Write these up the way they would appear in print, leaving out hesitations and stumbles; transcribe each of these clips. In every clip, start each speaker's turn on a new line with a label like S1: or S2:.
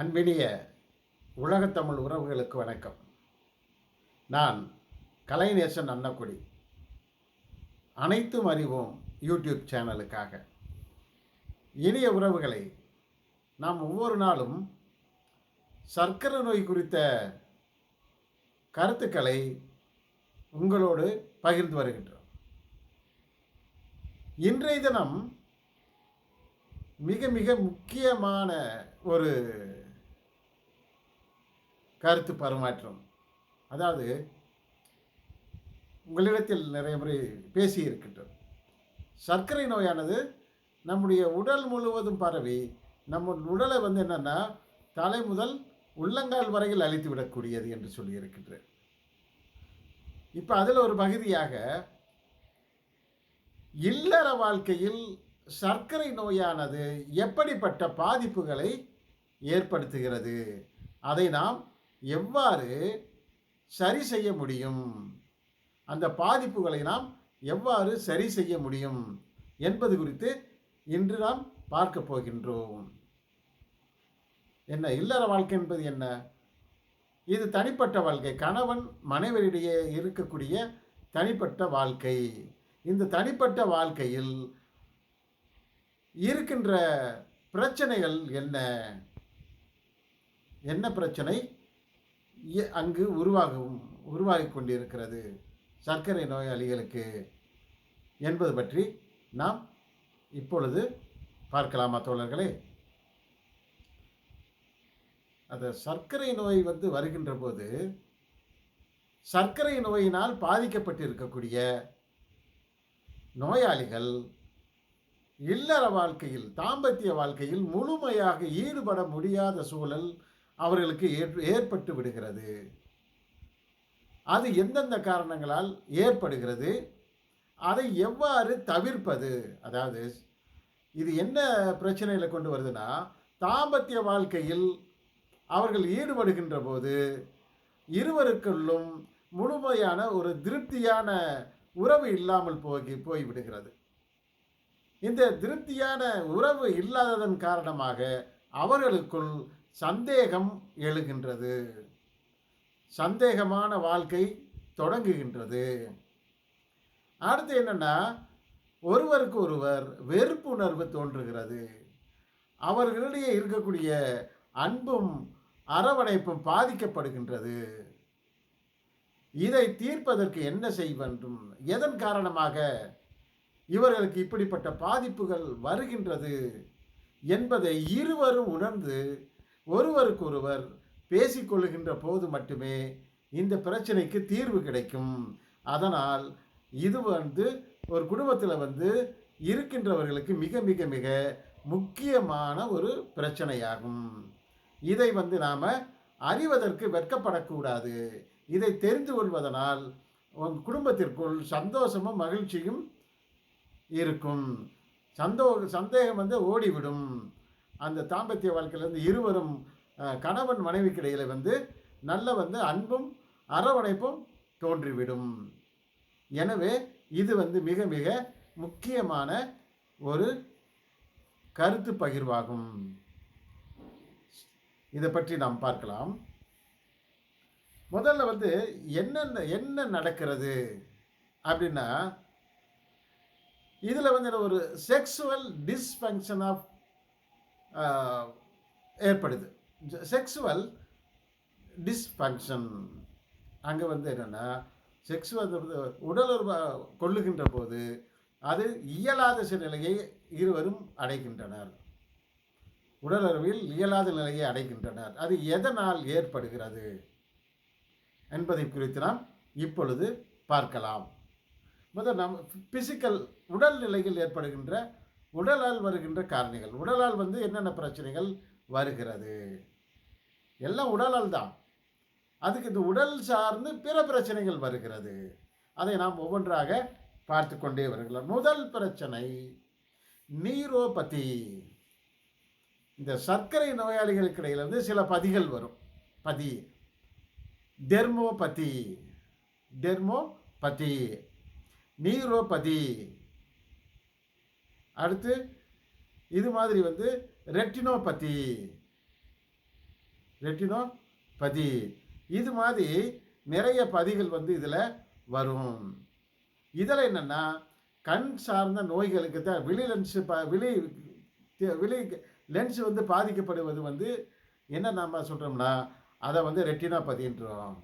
S1: அன்பினிய உலகத்தமிழ் உறவுகளுக்கு வணக்கம். நான் கலைநேசன் அன்னக்குடி. அனைத்தும் அறிவோம் யூடியூப் சேனலுக்காக. இனிய உறவுகளை, நாம் ஒவ்வொரு நாளும் சர்க்கரை நோய் குறித்த கருத்துக்களை உங்களோடு பகிர்ந்து வருகின்றோம். இன்றைய தினம் மிக மிக முக்கியமான ஒரு கருத்து பரிமாற்றம். அதாவது, உங்களிடத்தில் நிறைய முறை பேசியிருக்கின்றோம். சர்க்கரை நோயானது நம்முடைய உடல் முழுவதும் பரவி நம்ம உடலை என்னென்னா தலை முதல் உள்ளங்கால் வரையில் அழித்து விடக்கூடியது என்று சொல்லியிருக்கின்றேன். இப்போ அதில் ஒரு பகுதியாக இல்லற வாழ்க்கையில் சர்க்கரை நோயானது எப்படிப்பட்ட பாதிப்புகளை ஏற்படுத்துகிறது, அதை நாம் எவ்வாறு சரி செய்ய முடியும், அந்த பாதிப்புகளை நாம் எவ்வாறு சரி செய்ய முடியும் என்பது குறித்து இன்று நாம் பார்க்க போகின்றோம். என்ன இல்லற வாழ்க்கை என்பது என்ன? இது தனிப்பட்ட வாழ்க்கை, கணவன் மனைவியிடையே இருக்கக்கூடிய தனிப்பட்ட வாழ்க்கை. இந்த தனிப்பட்ட வாழ்க்கையில் இருக்கின்ற பிரச்சனைகள் என்ன, என்ன பிரச்சனை அங்கு உருவாகி கொண்டிருக்கிறது சர்க்கரை நோயாளிகளுக்கு என்பது பற்றி நாம் இப்பொழுது பார்க்கலாமா தோழர்களே? அந்த சர்க்கரை நோய் வருகின்ற போது, சர்க்கரை நோயினால் பாதிக்கப்பட்டிருக்கக்கூடிய நோயாளிகள் இல்லற வாழ்க்கையில், தாம்பத்திய வாழ்க்கையில் முழுமையாக ஈடுபட முடியாத சூழல் அவர்களுக்கு ஏற்பட்டு விடுகிறது. அது எந்தெந்த காரணங்களால் ஏற்படுகிறது, அதை எவ்வாறு தவிர்ப்பது? அதாவது, இது என்ன பிரச்சனையில் கொண்டு வருதுன்னா, தாம்பத்திய வாழ்க்கையில் அவர்கள் ஈடுபடுகின்ற போது இருவருக்குள்ளும் முழுமையான ஒரு திருப்தியான உறவு இல்லாமல் போய்விடுகிறது. இந்த திருப்தியான உறவு இல்லாததன் காரணமாக அவர்களுக்குள் சந்தேகம் எழுகின்றது, சந்தேகமான வாழ்க்கை தொடங்குகின்றது. அடுத்து என்னன்னா, ஒருவருக்கு ஒருவர் வெறுப்புணர்வு தோன்றுகிறது. அவர்களிடையே இருக்கக்கூடிய அன்பும் அரவணைப்பும் பாதிக்கப்படுகின்றது. இதை தீர்ப்பதற்கு என்ன செய்ய வேண்டும், எதன் காரணமாக இவர்களுக்கு இப்படிப்பட்ட பாதிப்புகள் வருகின்றது என்பதை இருவரும் உணர்ந்து ஒருவருக்கொருவர் பேசிக்கொள்ளுகின்ற போது மட்டுமே இந்த பிரச்சனைக்கு தீர்வு கிடைக்கும். அதனால் இது ஒரு குடும்பத்தில் இருக்கின்றவர்களுக்கு மிக மிக மிக முக்கியமான ஒரு பிரச்சனையாகும். இதை நாம் அறிவதற்கு வெட்கப்படக்கூடாது. இதை தெரிந்து கொள்வதனால் உங்கள் குடும்பத்திற்குள் சந்தோஷமும் மகிழ்ச்சியும் இருக்கும். சந்தேகம் ஓடிவிடும். அந்த தாம்பத்திய வாழ்க்கையிலிருந்து இருவரும் கணவன் மனைவிக்கு இடையில் நல்ல அன்பும் அரவணைப்பும் தோன்றிவிடும். எனவே இது மிக மிக முக்கியமான ஒரு கருத்து பகிர்வாகும். இதை பற்றி நாம் பார்க்கலாம். முதல்ல என்ன நடக்கிறது அப்படின்னா, இதில் ஒரு செக்ஸுவல் டிஸ்ஃபங்க்ஷன் ஆஃப் ஏற்படுது. செக்ஸுவல் டிஸ்ஃபங்க்ஷன் அங்கே என்னென்னா, செக்ஸுவல் உடலுறவு கொள்ளுகின்ற போது அது இயலாத நிலையை இருவரும் அடைகின்றனர். உடலுறவில் இயலாத நிலையை அடைகின்றனர். அது எதனால் ஏற்படுகிறது என்பதை குறித்து நாம் இப்பொழுது பார்க்கலாம். நம் பிசிக்கல் உடல் நிலையில் ஏற்படுகின்ற உடலால் வருகின்ற காரணிகள். உடலால் என்னென்ன பிரச்சனைகள் வருகிறது, எல்லாம் உடலால் தான். அதுக்கு இந்த உடல் சார்ந்து பிற பிரச்சனைகள் வருகிறது. அதை நாம் ஒவ்வொன்றாக பார்த்து கொண்டே வருகிறோம். முதல் பிரச்சனை நீரோபதி. இந்த சர்க்கரை நோயாளிகளுக்கு இடையில் சில பதிகள் வரும். பதி, டெர்மோபதி, நீரோபதி. அடுத்து இது மாதிரி ரெட்டினோபதி, ரெட்டினோபதி. இது மாதிரி நிறைய பதிகள் வந்து இதில் வரும். இதில் என்னென்னா கண் சார்ந்த நோய்களுக்கு தான் விழி லென்ஸு விழி லென்ஸ் வந்து பாதிக்கப்படுவது வந்து என்ன நம்ம சொல்கிறோம்னா அதை வந்து ரெட்டினோபதின்றோம்.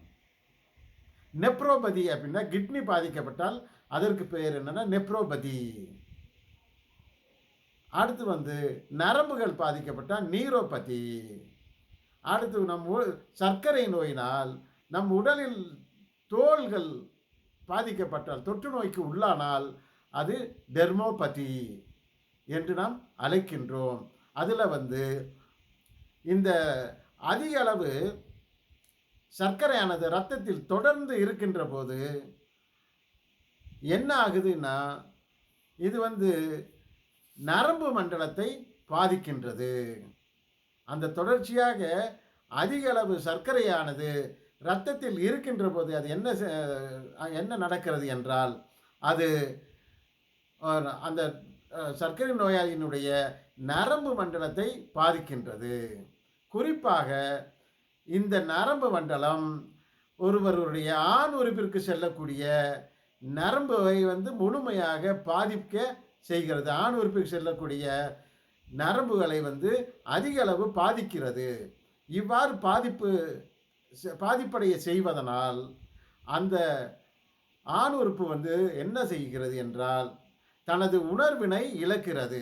S1: நெப்ரோபதி அப்படின்னா கிட்னி பாதிக்கப்பட்டால் அதற்கு பெயர் என்னென்னா நெப்ரோபதி. அடுத்து வந்து நரம்புகள் பாதிக்கப்பட்டால் நீரோபதி. அடுத்து சர்க்கரை நோயினால் நம் உடலில் தோள்கள் பாதிக்கப்பட்டால் தொற்று நோய்க்கு உள்ளானால் அது டெர்மோபதி என்று நாம் அழைக்கின்றோம். அதில் வந்து இந்த அதிக அளவு சர்க்கரையானது இரத்தத்தில் தொடர்ந்து இருக்கின்ற போது என்ன ஆகுதுன்னா இது வந்து நரம்பு மண்டலத்தை பாதிக்கின்றது. அந்த தொடர்ச்சியாக அதிக அளவு சர்க்கரையானது இரத்தத்தில் இருக்கின்ற போது அது என்ன நடக்கிறது என்றால் அது அந்த சர்க்கரை நோயாளியினுடைய நரம்பு மண்டலத்தை பாதிக்கின்றது. குறிப்பாக இந்த நரம்பு மண்டலம் ஒருவருடைய ஆண் உறுப்பிற்கு செல்லக்கூடிய நரம்பை வந்து முழுமையாக பாதிக்க செய்கிறது. ஆண் உறுப்பிற்கு செல்லக்கூடிய நரம்புகளை வந்து அதிக அளவு பாதிக்கிறது. இவ்வாறு பாதிப்படைய செய்வதனால் அந்த ஆண் உறுப்பு வந்து என்ன செய்கிறது என்றால் தனது உணர்வினை இழக்கிறது,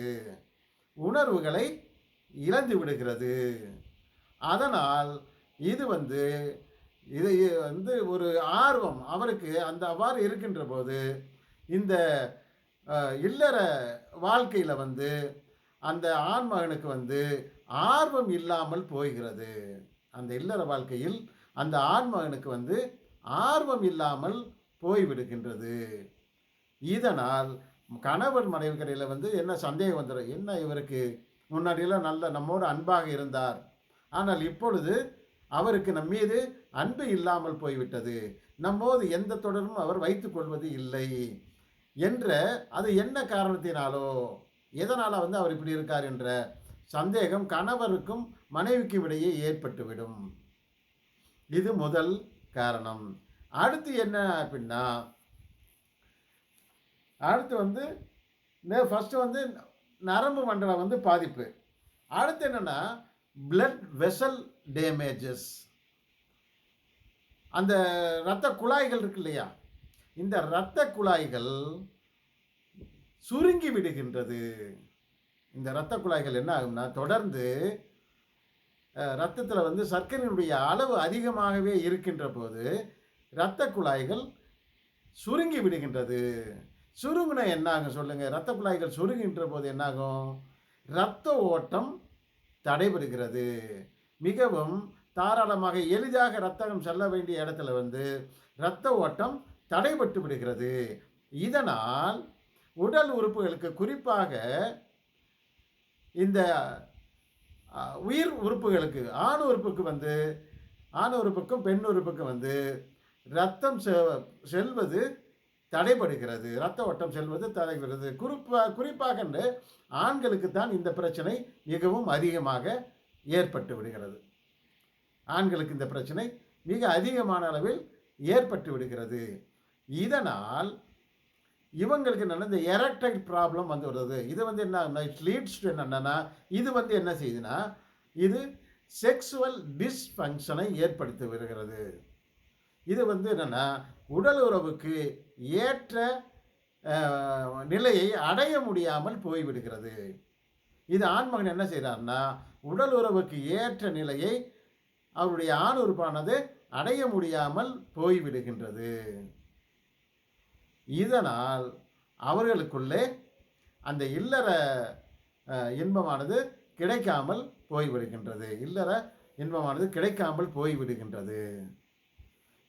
S1: உணர்வுகளை இழந்து விடுகிறது. அதனால் இது வந்து ஒரு ஆர்வம் அவருக்கு அவ்வாறு இருக்கின்ற போது இந்த இல்லற வாழ்க்கையில் வந்து அந்த ஆண்மகனுக்கு வந்து ஆர்வம் இல்லாமல் போகிறது. அந்த இல்லற வாழ்க்கையில் அந்த ஆண்மகனுக்கு வந்து ஆர்வம் இல்லாமல் போய்விடுகின்றது. இதனால் கணவன் மனைவிக்கடையில் வந்து என்ன சந்தேகம் வந்துடும், என்ன இவருக்கு முன்னாடியெல்லாம் நல்ல நம்மோடு அன்பாக இருந்தார், ஆனால் இப்பொழுது அவருக்கு நம் மீது அன்பு இல்லாமல் போய்விட்டது, நம்மோடு எந்த தொடர்பும் அவர் வைத்துக் கொள்வது இல்லை என்ற அது என்ன காரணத்தினாலோ எதனால் வந்து அவர் இப்படி இருக்கார் என்ற சந்தேகம் கணவருக்கும் மனைவிக்கும் இடையே ஏற்பட்டுவிடும். இது முதல் காரணம். அடுத்து என்ன அப்படின்னா அடுத்து வந்து ஃபஸ்ட்டு வந்து நரம்பு மண்டலம் வந்து பாதிப்பு. அடுத்து என்னென்னா பிளட் வெசல் டேமேஜஸ். அந்த இரத்த குழாய்கள் இருக்கு இல்லையா, இந்த இரத்த குழாய்கள் சுருங்கி விடுகின்றது. இந்த இரத்த குழாய்கள் என்ன ஆகும்னா தொடர்ந்து இரத்தத்தில் வந்து சர்க்கரையினுடைய அளவு அதிகமாகவே இருக்கின்ற போது இரத்த குழாய்கள் சுருங்கி விடுகின்றது. சுருங்கின என்ன ஆகும் சொல்லுங்கள்? இரத்த குழாய்கள் சுருங்குகின்ற போது என்னாகும்? இரத்த ஓட்டம் தடைபடுகிறது. மிகவும் தாராளமாக எளிதாக இரத்தம் செல்ல வேண்டிய இடத்துல வந்து இரத்த ஓட்டம் தடைபட்டு விடுகிறது. இதனால் உடல் உறுப்புகளுக்கு குறிப்பாக இந்த உயிர் உறுப்புகளுக்கு ஆண் உறுப்புக்கும் பெண் உறுப்புக்கும் வந்து இரத்தம் செல்வது தடைபடுகிறது, இரத்த ஓட்டம் செல்வது தடைபடுகிறது. குறிப்பாக ஆண்களுக்கு தான் இந்த பிரச்சனை மிகவும் அதிகமாக ஏற்பட்டு விடுகிறது. ஆண்களுக்கு இந்த பிரச்சனை மிக அதிகமான அளவில் ஏற்பட்டு விடுகிறது. இதனால் இவங்களுக்கு என்னென்னா இந்த எரக்டைல் ப்ராப்ளம் வந்து வருது. இது வந்து என்ன லீட்ஸ் டு என்னென்னா இது வந்து என்ன செய்யுதுன்னா இது செக்ஸுவல் டிஸ்ஃபங்க்ஷனை ஏற்படுத்தி வருகிறது. இது வந்து என்னென்னா உடல் உறவுக்கு ஏற்ற நிலையை அடைய முடியாமல் போய்விடுகிறது. இது ஆண்மகன் என்ன செய்கிறார்னா உடல் உறவுக்கு ஏற்ற நிலையை அவருடைய ஆண் உறுப்பானது அடைய முடியாமல் போய்விடுகின்றது. இதனால் அவர்களுக்குள்ளே அந்த இல்லற இன்பமானது கிடைக்காமல் போய்விடுகின்றது. இல்லற இன்பமானது கிடைக்காமல் போய்விடுகின்றது.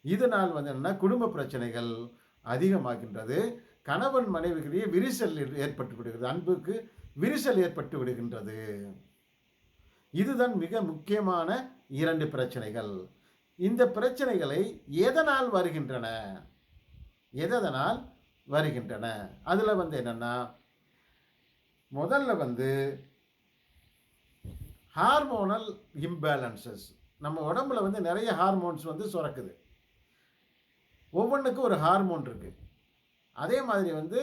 S1: இதனால் வந்து என்னன்னா குடும்ப பிரச்சனைகள் அதிகமாகின்றது. கணவன் மனைவிகளிடையே விரிசல் ஏற்பட்டு விடுகிறது, அன்புக்கு விரிசல் ஏற்பட்டு விடுகின்றது. இதுதான் மிக முக்கியமான 2 பிரச்சனைகள். இந்த பிரச்சனைகளை எதனால் வருகின்றன? அதில் வந்து என்னென்னா முதல்ல வந்து ஹார்மோனல் இம்பேலன்சஸ். நம்ம உடம்புல வந்து நிறைய ஹார்மோன்ஸ் வந்து சுரக்குது. ஒவ்வொன்றுக்கும் ஒரு ஹார்மோன் இருக்கு. அதே மாதிரி வந்து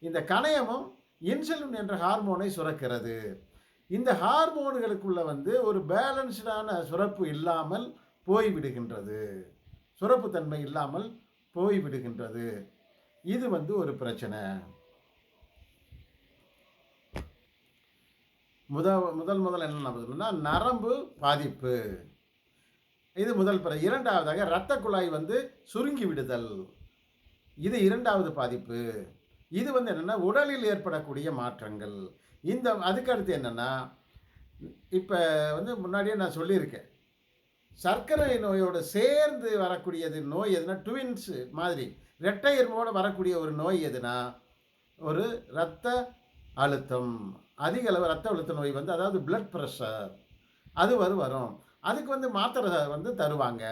S1: இந்த கணையமும் இன்சுலின் என்ற ஹார்மோனை சுரக்கிறது. இந்த ஹார்மோன்களுக்குள்ள வந்து ஒரு பேலன்ஸ்டான சுரப்பு இல்லாமல் போய்விடுகின்றது. சுரப்பு தன்மை இல்லாமல் போய்விடுகின்றது. இது வந்து ஒரு பிரச்சனை. முதல் என்ன நரம்பு பாதிப்பு. இது முதல் இரண்டாவதாக இரத்த குழாய் வந்து சுருங்கி விடுதல். இது இரண்டாவது பாதிப்பு. இது வந்து என்னன்னா உடலில் ஏற்படக்கூடிய மாற்றங்கள். அதுக்கடுத்து என்னன்னா, இப்போ வந்து முன்னாடியே நான் சொல்லியிருக்கேன், சர்க்கரை நோயோடு சேர்ந்து வரக்கூடியது நோய் எதுனா ட்வின்ஸ் மாதிரி இரட்டையர்மோடு வரக்கூடிய ஒரு நோய் எதுனா ஒரு இரத்த அழுத்தம். அதிக அளவு இரத்த அழுத்த நோய் வந்து அதாவது பிளட் ப்ரெஷர் அது வரும். அதுக்கு வந்து மாத்திரை வந்து தருவாங்க.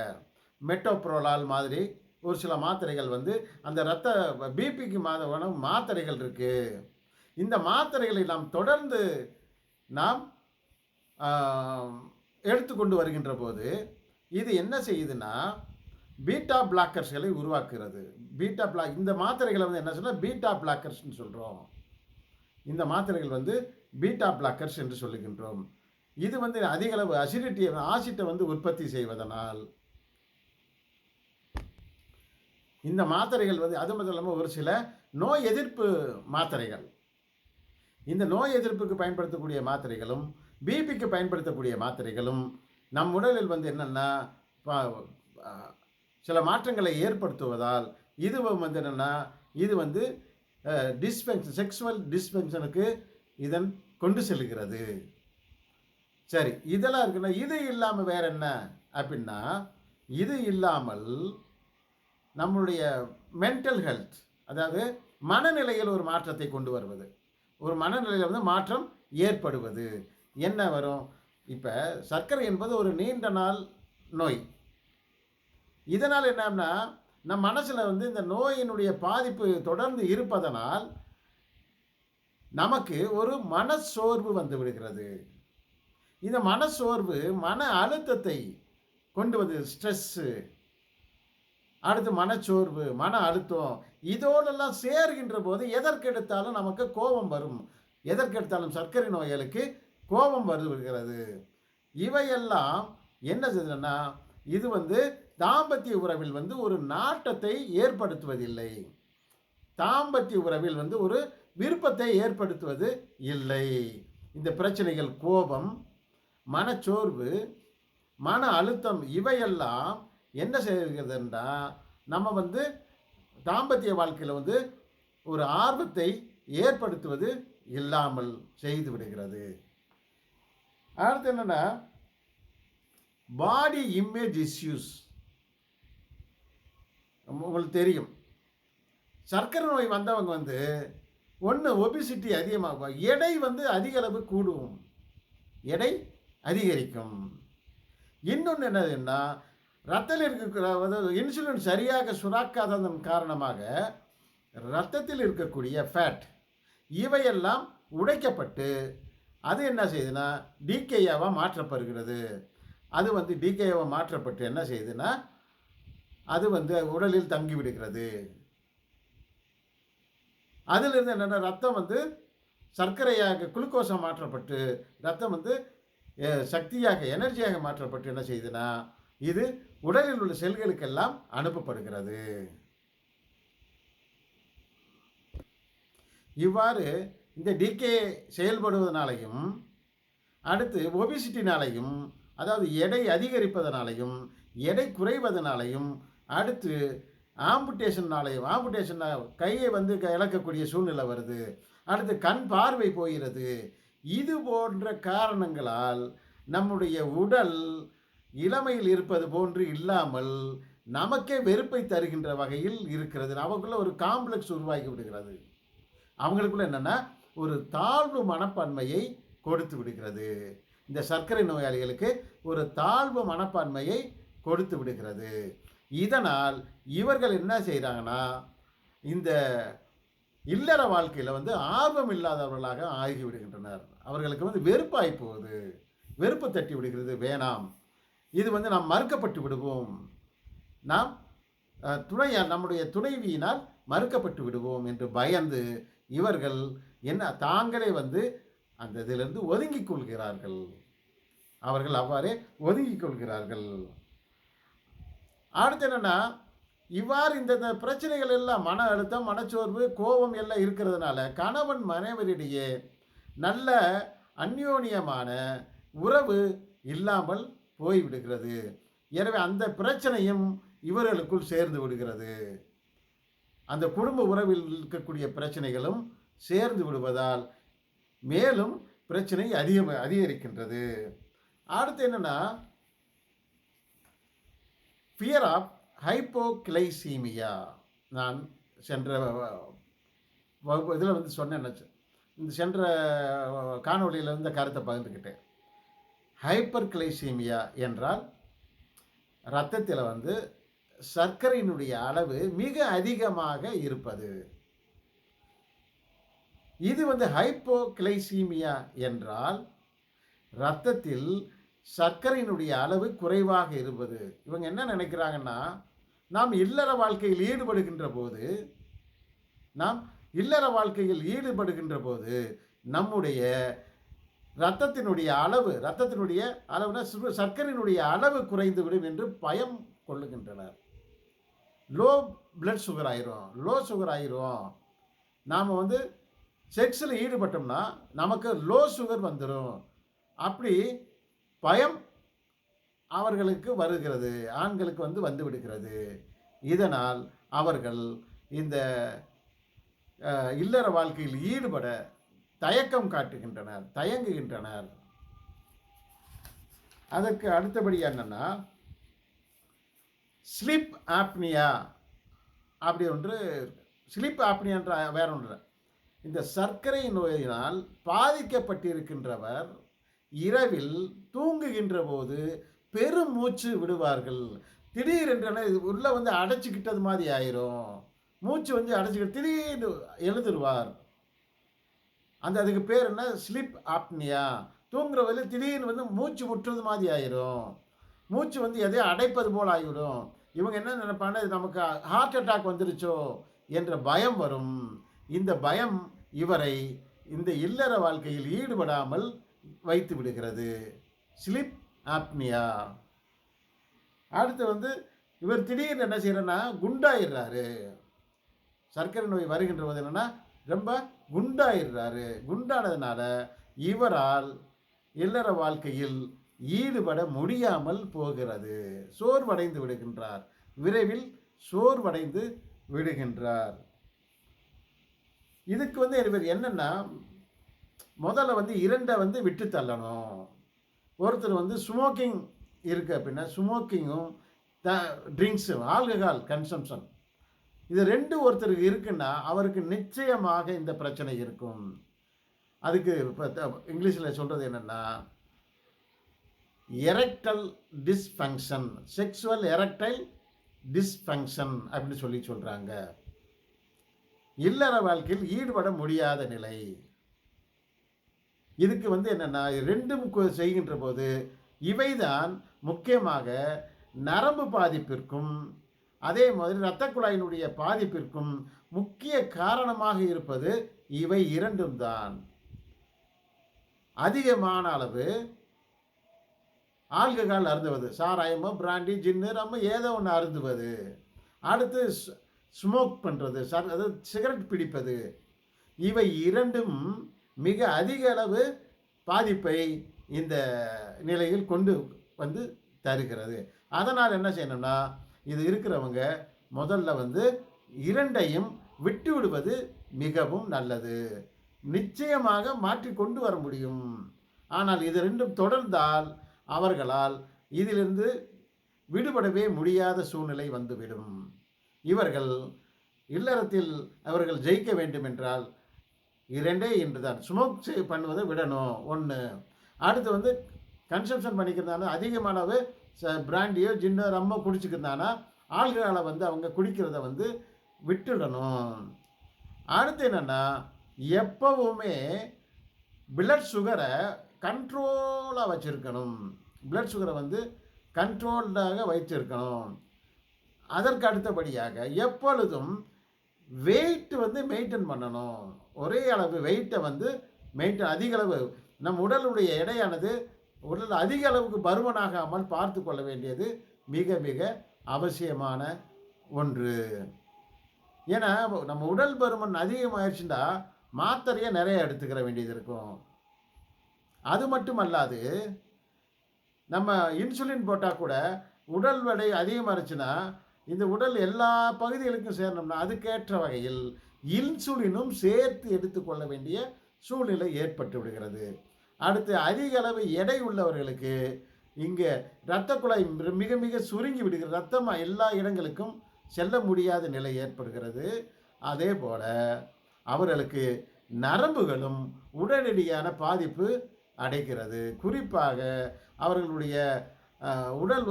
S1: மெட்டோப்ரோலால் மாதிரி ஒரு சில மாத்திரைகள் வந்து அந்த இரத்த பிபிக்கு மாத்திரைகள் இருக்குது. இந்த மாத்திரைகளை நாம் தொடர்ந்து நாம் எடுத்துக்கொண்டு வருகின்ற போது இது என்ன செய்யுதுன்னா பீட்டா பிளாக்கர்ஸ்களை உருவாக்குகிறது. இந்த மாத்திரைகளை வந்து என்ன சொன்னால் பீட்டா பிளாக்கர்ஸ்ன்னு சொல்கிறோம். இந்த மாத்திரைகள் வந்து பீட்டா பிளாக்கர்ஸ் என்று சொல்லுகின்றோம். இது வந்து அதிக அளவு ஆசிட்டை வந்து உற்பத்தி செய்வதனால் இந்த மாத்திரைகள் வந்து அது மட்டும் இல்லாமல் ஒரு சில நோய் எதிர்ப்பு மாத்திரைகள், இந்த நோய் எதிர்ப்புக்கு பயன்படுத்தக்கூடிய மாத்திரைகளும் பிபிக்கு பயன்படுத்தக்கூடிய மாத்திரைகளும் நம் உடலில் வந்து என்னென்னா சில மாற்றங்களை ஏற்படுத்துவதால் இது வந்து என்னென்னா இது வந்து செக்ஸுவல் டிஸ்பென்ஷனுக்கு இதன் கொண்டு செல்கிறது. சரி, இதெல்லாம் இருக்குன்னா இது இல்லாமல் வேற என்ன அப்படின்னா, இது இல்லாமல் நம்மளுடைய மென்டல் ஹெல்த், அதாவது மனநிலையில் ஒரு மாற்றத்தை கொண்டு வருவது, ஒரு மனநிலையில் வந்து மாற்றம் ஏற்படுவது என்ன வரும்? இப்போ சர்க்கரை என்பது ஒரு நீண்ட நாள் நோய். இதனால் என்னன்னா நம் மனசில் வந்து இந்த நோயினுடைய பாதிப்பு தொடர்ந்து இருப்பதனால் நமக்கு ஒரு மனச்சோர்வு வந்து விடுகிறது. இந்த மனச்சோர்வு மன அழுத்தத்தை கொண்டு வந்து ஸ்ட்ரெஸ்ஸு, அடுத்து மனச்சோர்வு, மன அழுத்தம் இதோடெல்லாம் சேர்கின்ற போது எதற்கெடுத்தாலும் நமக்கு கோபம் வரும். எதற்கெடுத்தாலும் சர்க்கரை நோய்களுக்கு கோபம் வருகிறது. இவையெல்லாம் என்ன செய்யுதுன்னா இது வந்து தாம்பத்திய உறவில் வந்து ஒரு நாட்டத்தை ஏற்படுத்துவதில்லை. தாம்பத்திய உறவில் வந்து ஒரு விருப்பத்தை ஏற்படுத்துவது இல்லை. இந்த பிரச்சனைகள் கோபம், மனச்சோர்வு, மன அழுத்தம் இவையெல்லாம் என்ன செய்கிறதுன்னா நம்ம வந்து தாம்பத்திய வாழ்க்கையில் வந்து ஒரு ஆர்வத்தை ஏற்படுத்துவது இல்லாமல் செய்து விடுகிறது. அடுத்து என்னன்னா பாடி இமேஜ் இஷ்யூஸ். உங்களுக்கு தெரியும், சர்க்கரை நோய் வந்தவங்க வந்து ஒன்று ஒபிசிட்டி அதிகமாகும், எடை வந்து அதிக அளவு கூடும், எடை அதிகரிக்கும். இன்னொன்று என்னதுன்னா ரத்தத்தில் இருக்கிற இன்சுலின் சரியாக சுராக்காததன் காரணமாக இரத்தத்தில் இருக்கக்கூடிய ஃபேட் இவையெல்லாம் உடைக்கப்பட்டு அது என்ன செய்யுதுன்னா டிகேயாவாக மாற்றப்படுகிறது. அது வந்து டிகேயாவாக மாற்றப்பட்டு என்ன செய்யுதுன்னா அது வந்து உடலில் தங்கி விடுகிறது. அதிலிருந்து என்னென்னா ரத்தம் வந்து சர்க்கரையாக குளுக்கோஸாக மாற்றப்பட்டு ரத்தம் வந்து சக்தியாக எனர்ஜியாக மாற்றப்பட்டு என்ன செய்யுதுன்னா இது உடலில் உள்ள செல்களுக்கெல்லாம் அனுப்பப்படுகிறது. இவ்வாறு இந்த டிகே செயல்படுவதனாலையும் அடுத்து ஒபிசிட்டினாலையும் அதாவது எடை அதிகரிப்பதனாலையும் எடை குறைவதனாலையும் அடுத்து ஆம்புடேஷன் கையை வந்து இழக்கக்கூடிய சூழ்நிலை வருது. அடுத்து கண் பார்வை போகிறது. இது போன்ற காரணங்களால் நம்முடைய உடல் இளமையில் இருப்பது போன்று இல்லாமல் நமக்கே வெறுப்பை தருகின்ற வகையில் இருக்கிறது. நமக்குள்ள ஒரு காம்ப்ளெக்ஸ் உருவாகி விடுகிறது. அவங்களுக்குள்ள என்னென்னா ஒரு தாழ்வு மனப்பான்மையை கொடுத்து விடுகிறது. இந்த சர்க்கரை நோயாளிகளுக்கு ஒரு தாழ்வு மனப்பான்மையை கொடுத்து விடுகிறது. இதனால் இவர்கள் என்ன செய்கிறாங்கன்னா இந்த இல்லற வாழ்க்கையில் வந்து ஆர்வம் இல்லாதவர்களாக ஆகிவிடுகின்றனர். அவர்களுக்கு வந்து வெறுப்பாகி போகுது, வெறுப்பு தட்டி விடுகிறது, வேணாம் இது வந்து நாம் மறுக்கப்பட்டு விடுவோம், நாம் நம்முடைய துணைவியினால் மறுக்கப்பட்டு விடுவோம் என்று பயந்து இவர்கள் என்ன தாங்களே வந்து அந்த இதிலிருந்து ஒதுங்கிக் கொள்கிறார்கள். அவர்கள் அவ்வாறே ஒதுங்கிக் கொள்கிறார்கள். அடுத்து என்னன்னா, இவ்வாறு இந்த பிரச்சனைகள் எல்லாம் மன அழுத்தம், மனச்சோர்வு, கோபம் எல்லாம் இருக்கிறதுனால கணவன் மனைவரிடையே நல்ல அந்யோன்யமான உறவு இல்லாமல் போய்விடுகிறது. எனவே அந்த பிரச்சனையும் இவர்களுக்குள் சேர்ந்து விடுகிறது. அந்த குடும்ப உறவில் இருக்கக்கூடிய பிரச்சனைகளும் சேர்ந்து விடுவதால் மேலும் பிரச்சனை அதிகரிக்கின்றது. அடுத்து என்னன்னா, ஃபியர் ஆஃப் ஹைப்போகிளைசீமியா. நான் சென்ற இதில் வந்து சொன்னேன், இந்த சென்ற காணொலியில் இந்த கருத்தை பகிர்ந்துக்கிட்டேன். ஹைப்பர் கிளைசீமியா என்றால் இரத்தத்தில் வந்து சர்க்கரையினுடைய அளவு மிக அதிகமாக இருப்பது. இது வந்து ஹைப்போகிளைசீமியா என்றால் இரத்தத்தில் சர்க்கரையினுடைய அளவு குறைவாக இருப்பது. இவங்க என்ன நினைக்கிறாங்கன்னா, நாம் இல்லற வாழ்க்கையில் ஈடுபடுகின்ற போது நம்முடைய இரத்தத்தினுடைய அளவுனா சர்க்கரையினுடைய அளவு குறைந்துவிடும் என்று பயம் கொள்ளுகின்றனர். லோ சுகர் ஆயிரும். நாம் வந்து செக்ஸில் ஈடுபட்டோம்னா நமக்கு லோ சுகர் வந்துடும். அப்படி பயம் அவர்களுக்கு வருகிறது, ஆண்களுக்கு வந்து விடுகிறது. இதனால் அவர்கள் இந்த இல்லற வாழ்க்கையில் ஈடுபட தயங்குகின்றனர். அதற்கு அடுத்தபடி என்னன்னா, ஸ்லீப் ஆப்னியா அப்படி ஒன்று. ஸ்லீப் ஆப்னியான்ற வேற ஒன்று. இந்த சர்க்கரை நோயினால் பாதிக்கப்பட்டிருக்கின்றவர் இரவில் தூங்குகின்ற போது பெரும் மூச்சு விடுவார்கள். திடீரென்று உள்ள வந்து அடைச்சிக்கிட்டது மாதிரி ஆயிரும். மூச்சு வந்து அடைச்சிக்கிட்டு திடீர்னு எழுந்துருவார். அதுக்கு பேர் என்ன? Sleep apnoea. தூங்குற வரையில் திடீர்னு வந்து மூச்சு முற்றுறது மாதிரி ஆயிரும். மூச்சு வந்து எதையோ அடைப்பது போல் ஆகிவிடும். இவங்க என்ன நினைப்பாங்க, நமக்கு ஹார்ட் அட்டாக் வந்துருச்சோ என்ற பயம் வரும். இந்த பயம் இவரை இந்த இல்லற வாழ்க்கையில் ஈடுபடாமல் வைத்து விடுகிறது. Sleep apnoea. அடுத்து வந்து இவர் திடீர்னு என்ன செய்யறன்னா குண்டாயிடுறாரு. சர்க்கரை நோய் வருகின்ற போது என்னன்னா ரொம்ப குண்டாயிடுறாரு. குண்டானதுனால இவரால் இல்லற வாழ்க்கையில் ஈடுபட முடியாமல் போகிறது. சோர்வடைந்து விடுகின்றார். விரைவில் சோர்வடைந்து விடுகின்றார். இதுக்கு வந்து இவர் என்னன்னா, முதல்ல வந்து இரண்டை வந்து விட்டு தள்ளணும். ஒருத்தர் வந்து ஸ்மோக்கிங் இருக்கு அப்படின்னா ஸ்மோக்கிங்கும் ட்ரிங்க்ஸும் ஆல்கஹால் கன்சம்ஷன் இது ரெண்டு ஒருத்தருக்கு இருக்குன்னா அவருக்கு நிச்சயமாக இந்த பிரச்சனை இருக்கும். அதுக்கு இங்கிலீஷில் சொல்கிறது என்னென்னா erectile dysfunction, sexual erectile dysfunction அப்படின்னு சொல்கிறாங்க. இல்லற வாழ்க்கையில் ஈடுபட முடியாத நிலை. இதுக்கு வந்து என்னென்னா ரெண்டும் செய்கின்ற போது இவைதான் முக்கியமாக நரம்பு பாதிப்பிற்கும் அதே மாதிரி இரத்த குழாயினுடைய பாதிப்பிற்கும் முக்கிய காரணமாக இருப்பது இவை இரண்டும் தான். அதிகமான அளவு ஆல்கஹால் அருந்துவது, சாராயமோ பிராண்டி ஜின்னு நம்ம ஏதோ ஒன்று அருந்துவது, அடுத்து ஸ்மோக் பண்ணுறது, அதாவது சிகரெட் பிடிப்பது, இவை இரண்டும் மிக அதிக அளவு பாதிப்பை இந்த நிலையில் கொண்டு வந்து தருகிறது. அதனால் என்ன செய்யணும்னா இது இருக்கிறவங்க முதல்ல வந்து இரண்டையும் விட்டு விடுவது மிகவும் நல்லது. நிச்சயமாக மாற்றி கொண்டு வர முடியும். ஆனால் இது ரெண்டும் தொடர்ந்தால் அவர்களால் இதிலிருந்து விடுபடவே முடியாத சூழ்நிலை வந்துவிடும். இவர்கள் இல்லறத்தில் அவர்கள் ஜெயிக்க வேண்டும் என்றால் இரண்டே இன்று தான். ஸ்மோக் பண்ணுவதை விடணும் ஒன்று. அடுத்து வந்து கன்சம்ஷன் பண்ணிக்கிறதான அதிகமான அளவு பிராண்டியோ ஜின்னோ ரம்மோ குடிச்சுக்கிறதானா ஆல்கஹாலை வந்து அவங்க குடிக்கிறத வந்து விட்டுடணும். அடுத்து என்னென்னா எப்பவுமே பிளட் சுகரை கண்ட்ரோலாக வச்சுருக்கணும். பிளட் சுகரை வந்து கண்ட்ரோல்டாக வைத்திருக்கணும். அதற்கு அடுத்தபடியாக எப்பொழுதும் வெயிட் வந்து மெயின்டைன் பண்ணணும். ஒரே அளவு வெயிட்டை வந்து அதிக அளவு நம் உடலுடைய எடையானது உடல் அதிக அளவுக்கு பருமனாகாமல் பார்த்து கொள்ள வேண்டியது மிக மிக அவசியமான ஒன்று. ஏன்னா நம்ம உடல் பருமன் அதிகமாகிடுச்சுன்னா மாத்திரையை நிறைய எடுத்துக்கிற வேண்டியது இருக்கும். அது மட்டும் அல்லாது நம்ம இன்சுலின் போட்டால் கூட உடல் எடை அதிகமாக இருந்துச்சுன்னா இந்த உடல் எல்லா பகுதிகளுக்கும் சேரணும்னா அதுக்கேற்ற வகையில் இன்சுலினும் சேர்த்து எடுத்துக்கொள்ள வேண்டிய சூழ்நிலை ஏற்பட்டு விடுகிறது. அடுத்து அதிக அளவு எடை உள்ளவர்களுக்கு இங்கே இரத்த குழாய் மிக மிக சுருங்கி விடுகிறது. ரத்தம் எல்லா இடங்களுக்கும் செல்ல முடியாத நிலை ஏற்படுகிறது. அதே போல் அவர்களுக்கு நரம்புகளும் உடனடியான பாதிப்பு அடைகிறது. குறிப்பாக அவர்களுடைய உடல்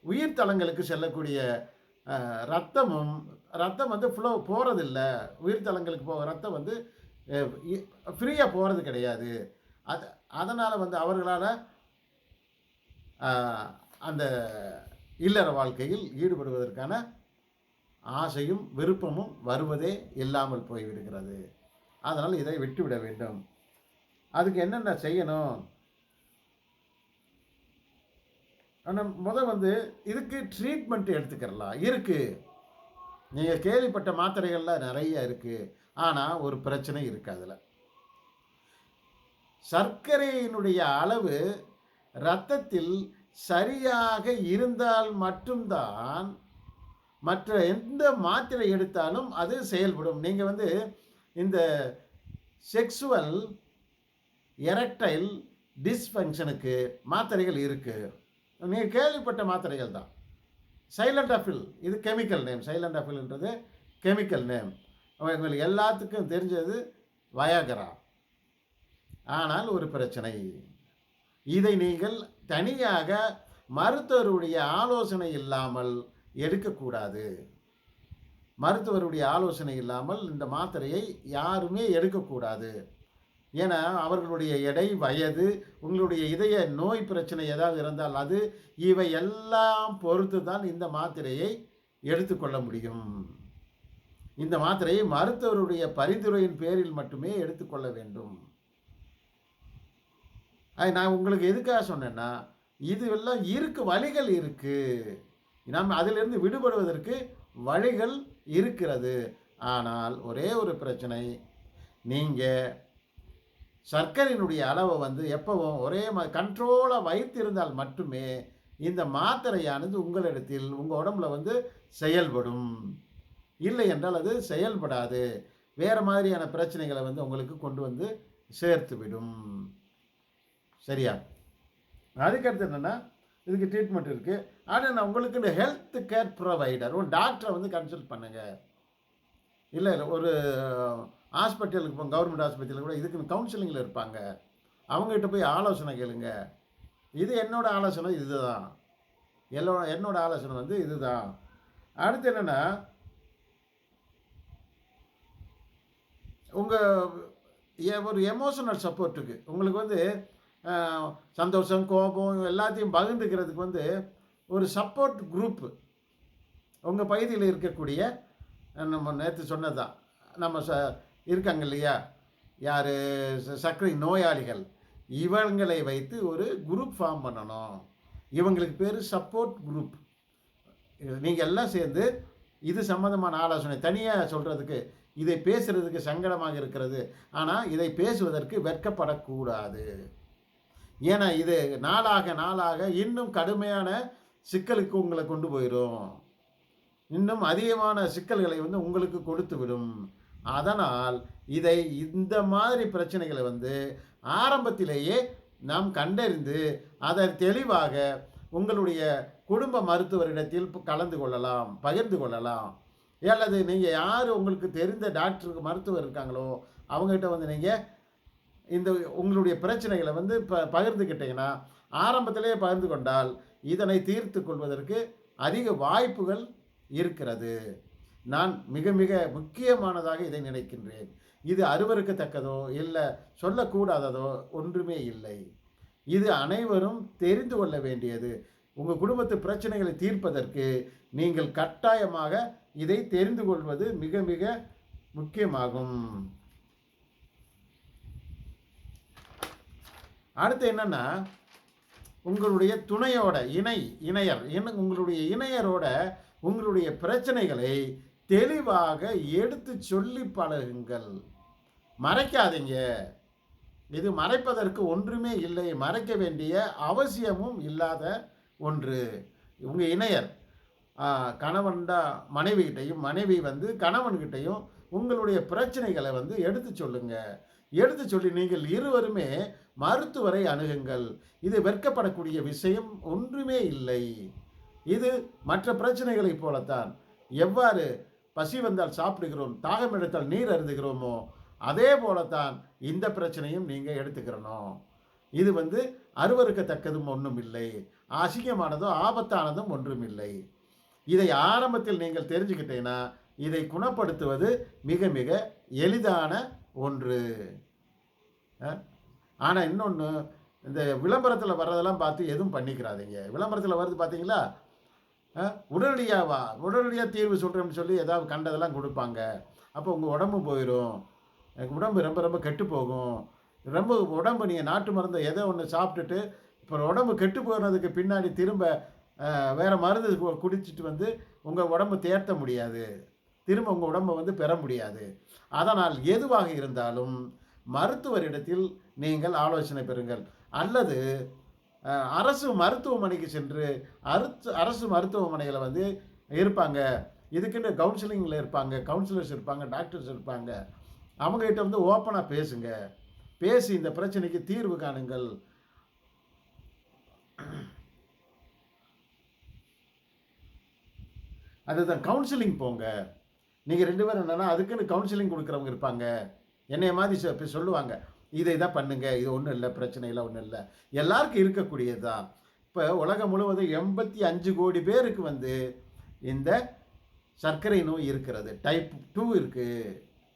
S1: உயிர் தளங்களுக்கு செல்லக்கூடிய ரத்தம் வந்து ஃப்ளோ போகிறதில்லை. உயிர் தளங்களுக்கு போக ரத்தம் வந்து ஃப்ரீயாக போகிறது கிடையாது. அதனால் வந்து அவர்களால் அந்த இல்லற வாழ்க்கையில் ஈடுபடுவதற்கான ஆசையும் விருப்பமும் வருவதே இல்லாமல் போய்விடுகிறது. அதனால் இதை விட்டுவிட வேண்டும். அதுக்கு என்னென்ன செய்யணும்? ஆனால் வந்து இதுக்கு ட்ரீட்மெண்ட் எடுத்துக்கிறலாம் இருக்குது. நீங்கள் கேள்விப்பட்ட மாத்திரைகள்லாம் நிறைய இருக்குது. ஆனால் ஒரு பிரச்சனை இருக்குது. அதில் சர்க்கரையினுடைய அளவு இரத்தத்தில் சரியாக இருந்தால் மட்டும்தான் மற்ற எந்த மாத்திரை எடுத்தாலும் அது செயல்படும். நீங்கள் வந்து இந்த செக்ஸுவல் எரக்டைல் டிஸ்ஃபங்க்ஷனுக்கு மாத்திரைகள் இருக்குது. நீங்கள் கேள்விப்பட்ட மாத்திரைகள் தான். சைலண்ட் அஃபில் இது கெமிக்கல் நேம். சைலண்ட் அஃபில்ன்றது கெமிக்கல் நேம். உங்களுக்கு எல்லாத்துக்கும் தெரிஞ்சது வயாகரா. ஆனால் ஒரு பிரச்சனை, இதை நீங்கள் தனியாக மருத்துவருடைய ஆலோசனை இல்லாமல் எடுக்கக்கூடாது. மருத்துவருடைய ஆலோசனை இல்லாமல் இந்த மாத்திரையை யாருமே எடுக்கக்கூடாது. ஏன்னா அவர்களுடைய எடை, வயது, உங்களுடைய இதய நோய் பிரச்சனை ஏதாவது இருந்தால் அது இவை எல்லாம் பொறுத்து தான் இந்த மாத்திரையை எடுத்துக்கொள்ள முடியும். இந்த மாத்திரையை மருத்துவருடைய பரிந்துரையின் பேரில் மட்டுமே எடுத்துக்கொள்ள வேண்டும். நான் உங்களுக்கு எதுக்காக சொன்னேன்னா, இதுவெல்லாம் வழிகள் இருக்குது. நாம் அதிலிருந்து விடுபடுவதற்கு வழிகள் இருக்கிறது. ஆனால் ஒரே ஒரு பிரச்சனை, நீங்கள் சர்க்கரையினுடைய அளவை வந்து எப்பவும் ஒரே கண்ட்ரோலாக வைத்திருந்தால் மட்டுமே இந்த மாத்திரையானது உங்களிடத்தில் உங்கள் உடம்புல வந்து செயல்படும். இல்லை என்றால் அது செயல்படாது. வேறு மாதிரியான பிரச்சனைகளை வந்து உங்களுக்கு கொண்டு வந்து சேர்த்துவிடும். சரியா? அதுக்கடுத்து என்னென்னா, இதுக்கு ட்ரீட்மெண்ட் இருக்குது. ஆனால் நான் உங்களுக்கு இந்த ஹெல்த் கேர் ப்ரொவைடர் ஒரு டாக்டரை வந்து கன்சல்ட் பண்ணுங்கள். இல்லை ஒரு ஹாஸ்பிட்டலுக்கு போங்க, கவர்மெண்ட் ஹாஸ்பிட்டலில் கூட இதுக்குன்னு கவுன்சிலிங்கில் இருப்பாங்க. அவங்ககிட்ட போய் ஆலோசனை கேளுங்க. இது என்னோடய ஆலோசனை இதுதான். என்னோடய ஆலோசனை வந்து இதுதான். அடுத்து என்னென்னா, உங்கள் ஒரு எமோஷனல் சப்போர்ட்டுக்கு உங்களுக்கு வந்து சந்தோஷம், கோபம் எல்லாத்தையும் பகிர்ந்துக்கிறதுக்கு வந்து ஒரு சப்போர்ட் குரூப்பு உங்கள் பகுதியில் இருக்கக்கூடிய, நம்ம நேற்று சொன்னது தான், நம்ம இருக்காங்க இல்லையா, யார் சர்க்கரை நோயாளிகள், இவங்களை வைத்து ஒரு குரூப் ஃபார்ம் பண்ணணும். இவங்களுக்கு பேர் சப்போர்ட் குரூப். நீங்கள் எல்லாம் சேர்ந்து இது சம்மந்தமான ஆலோசனை தனியாக சொல்கிறதுக்கு, இதை பேசுகிறதுக்கு சங்கடமாக இருக்கிறது. ஆனால் இதை பேசுவதற்கு வெட்கப்படக்கூடாது. ஏன்னா இது நாளாக நாளாக இன்னும் கடுமையான சிக்கலுக்கு உங்களை கொண்டு போயிடும். இன்னும் அதிகமான சிக்கல்களை வந்து உங்களுக்கு கொடுத்து விடும். அதனால் இந்த மாதிரி பிரச்சனைகளை வந்து ஆரம்பத்திலேயே நாம் கண்டறிந்து அதை தெளிவாக உங்களுடைய குடும்ப மருத்துவரிடத்தில் கலந்து கொள்ளலாம், பகிர்ந்து கொள்ளலாம். அல்லது நீங்கள் யார் உங்களுக்கு தெரிந்த டாக்டருக்கு மருத்துவர் இருக்காங்களோ அவங்ககிட்ட வந்து நீங்கள் இந்த உங்களுடைய பிரச்சனைகளை வந்து பகிர்ந்துக்கிட்டீங்கன்னா, ஆரம்பத்திலேயே பகிர்ந்து கொண்டால் இதனை தீர்த்து கொள்வதற்கு அதிக வாய்ப்புகள் இருக்கிறது. நான் மிக மிக முக்கியமானதாக இதை நினைக்கின்றேன். இது அருவருக்கத்தக்கதோ இல்லை சொல்லக்கூடாததோ ஒன்றுமே இல்லை. இது அனைவரும் தெரிந்து கொள்ள வேண்டியது. உங்கள் குடும்பத்து பிரச்சனைகளை தீர்ப்பதற்கு நீங்கள் கட்டாயமாக இதை தெரிந்து கொள்வது மிக மிக முக்கியமாகும். அடுத்து என்னன்னா, உங்களுடைய துணையோட இணையர் உங்களுடைய இணையரோட உங்களுடைய பிரச்சனைகளை தெளிவாக எடுத்து சொல்லி பழகுங்கள். மறைக்காதீங்க. இது மறைப்பதற்கு ஒன்றுமே இல்லை, மறைக்க வேண்டிய அவசியமும் இல்லாத ஒன்று. உங்கள் இணையர் கணவன்டா மனைவிகிட்டையும், மனைவி கணவன்கிட்டையும் உங்களுடைய பிரச்சனைகளை எடுத்து சொல்லுங்க. எடுத்து சொல்லி நீங்கள் இருவருமே மருத்துவரை அணுகுங்கள். இது வெட்கப்படக்கூடிய விஷயம் ஒன்றுமே இல்லை. இது மற்ற பிரச்சனைகளைப் போலத்தான். எவ்வாறு பசி வந்தால் சாப்பிடுகிறோம், தாகம் எடுத்தால் நீர் அருந்துகிறோமோ, அதே போலத்தான் இந்த பிரச்சனையும் நீங்கள் எடுத்துக்கிறணும். இது அருவருக்கத்தக்கதும் ஒன்றும் இல்லை, அசிங்கமானதோ ஆபத்தானதும் ஒன்றும் இல்லை. இதை ஆரம்பத்தில் நீங்கள் தெரிஞ்சுக்கிட்டீங்கன்னா இதை குணப்படுத்துவது மிக மிக எளிதான ஒன்று. ஆனால் இன்னொன்று, இந்த விளம்பரத்தில் வர்றதெல்லாம் பார்த்து எதுவும் பண்ணிக்கிறாதீங்க. விளம்பரத்தில் வருது பார்த்தீங்களா, உடனடியாக தீர்வு சொல்கிறேன்னு சொல்லி ஏதாவது கண்டதெல்லாம் கொடுப்பாங்க. அப்போ உங்கள் உடம்பு போயிடும், உடம்பு ரொம்ப ரொம்ப கெட்டு போகும். ரொம்ப உடம்பு நீங்கள் நாட்டு மருந்து எதோ ஒன்று சாப்பிட்டுட்டு இப்போ உடம்பு கெட்டு போகிறதுக்கு பின்னாடி திரும்ப வேறு மருந்து குடிச்சிட்டு உங்கள் உடம்பு தேர்த்த முடியாது, திரும்ப உங்கள் உடம்பை பெற முடியாது. அதனால் எதுவாக இருந்தாலும் மருத்துவரிடத்தில் நீங்கள் ஆலோசனை பெறுங்கள். அல்லது அரசு மருத்துவமனைக்கு சென்று அரசு மருத்துவமனையில் இருப்பாங்க, இதுக்குன்னு கவுன்சிலிங்கில் இருப்பாங்க, கவுன்சிலர்ஸ் இருப்பாங்க, டாக்டர்ஸ் இருப்பாங்க. அவங்ககிட்ட ஓப்பனாக பேசுங்க. பேசி இந்த பிரச்சனைக்கு தீர்வு காணுங்கள். அதுதான் கவுன்சிலிங் போங்க. நீங்கள் 2 பேரும் என்னென்னா அதுக்குன்னு கவுன்சிலிங் கொடுக்குறவங்க இருப்பாங்க, என்னைய மாதிரி சொல்லுவாங்க, இதை தான் பண்ணுங்க, இது ஒன்றும் இல்லை, பிரச்சனையெல்லாம் ஒன்றும் இல்லை, எல்லாருக்கும் இருக்கக்கூடியது தான். இப்போ உலகம் முழுவதும் 85 கோடி பேருக்கு இந்த சர்க்கரை நோய் இருக்கிறது. டைப் 2 இருக்குது.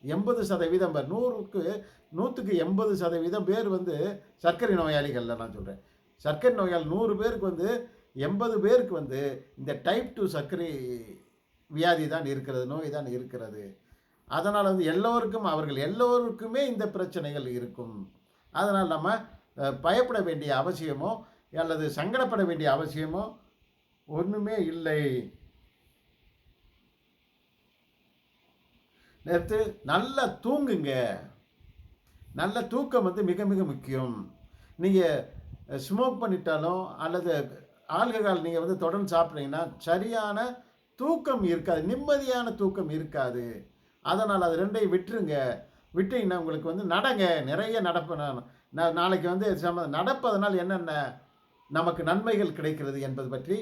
S1: 80% 100க்கு 80% பேர் சர்க்கரை நோயாளிகளில் நான் சொல்கிறேன். சர்க்கரை நோயாளி 100 பேருக்கு 80 பேருக்கு இந்த டைப் 2 சர்க்கரை வியாதி தான் இருக்கிறது, நோய் தான் இருக்கிறது. அதனால் அவர்கள் எல்லோருக்குமே இந்த பிரச்சனைகள் இருக்கும். அதனால் நம்ம பயப்பட வேண்டிய அவசியமோ அல்லது சங்கடப்பட வேண்டிய அவசியமோ ஒன்றுமே இல்லை. நேற்று நல்லா தூங்குங்க. நல்ல தூக்கம் மிக மிக முக்கியம். நீங்கள் ஸ்மோக் பண்ணிட்டாலும் அல்லது ஆல்கஹால் நீங்கள் தொடர்ந்து சாப்பிட்றீங்கன்னா சரியான தூக்கம் இருக்காது, நிம்மதியான தூக்கம் இருக்காது. அதனால் அது 2ஐயும் விட்டுருங்க. விட்டீங்கன்னா உங்களுக்கு நடங்க, நிறைய நடப்பேன். நாளைக்கு நடப்பதனால் என்னென்ன நமக்கு நன்மைகள் கிடைக்கிறது என்பது பற்றி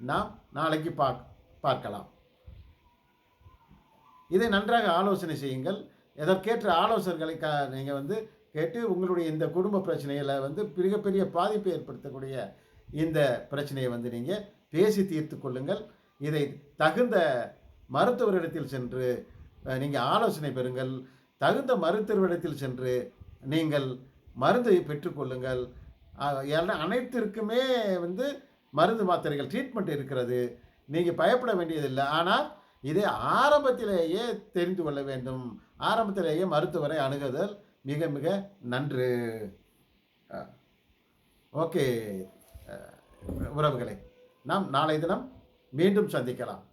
S1: நாம் நாளைக்கு பார்க்கலாம். இதை நன்றாக ஆலோசனை செய்யுங்கள். எதற்கேற்ற ஆலோசனைகளை நீங்கள் கேட்டு உங்களுடைய இந்த குடும்ப பிரச்சனையில் மிகப்பெரிய பாதிப்பை ஏற்படுத்தக்கூடிய இந்த பிரச்சனையை நீங்கள் பேசி தீர்த்து கொள்ளுங்கள். இதை தகுந்த மருத்துவரிடத்தில் சென்று நீங்கள் ஆலோசனை பெறுங்கள். தகுந்த மருத்துவரிடத்தில் சென்று நீங்கள் மருந்தை பெற்றுக்கொள்ளுங்கள். அனைத்திற்குமே மருந்து மாத்திரைகள் ட்ரீட்மெண்ட் இருக்கிறது. நீங்கள் பயப்பட வேண்டியதில்லை. ஆனால் இதை ஆரம்பத்திலேயே தெரிந்து கொள்ள வேண்டும். ஆரம்பத்திலேயே மருத்துவரை அணுகுதல் மிக மிக நன்று. ஓகே உறவுகளே, நாம் நாளை தினம் மீண்டும் சந்திக்கலாம்.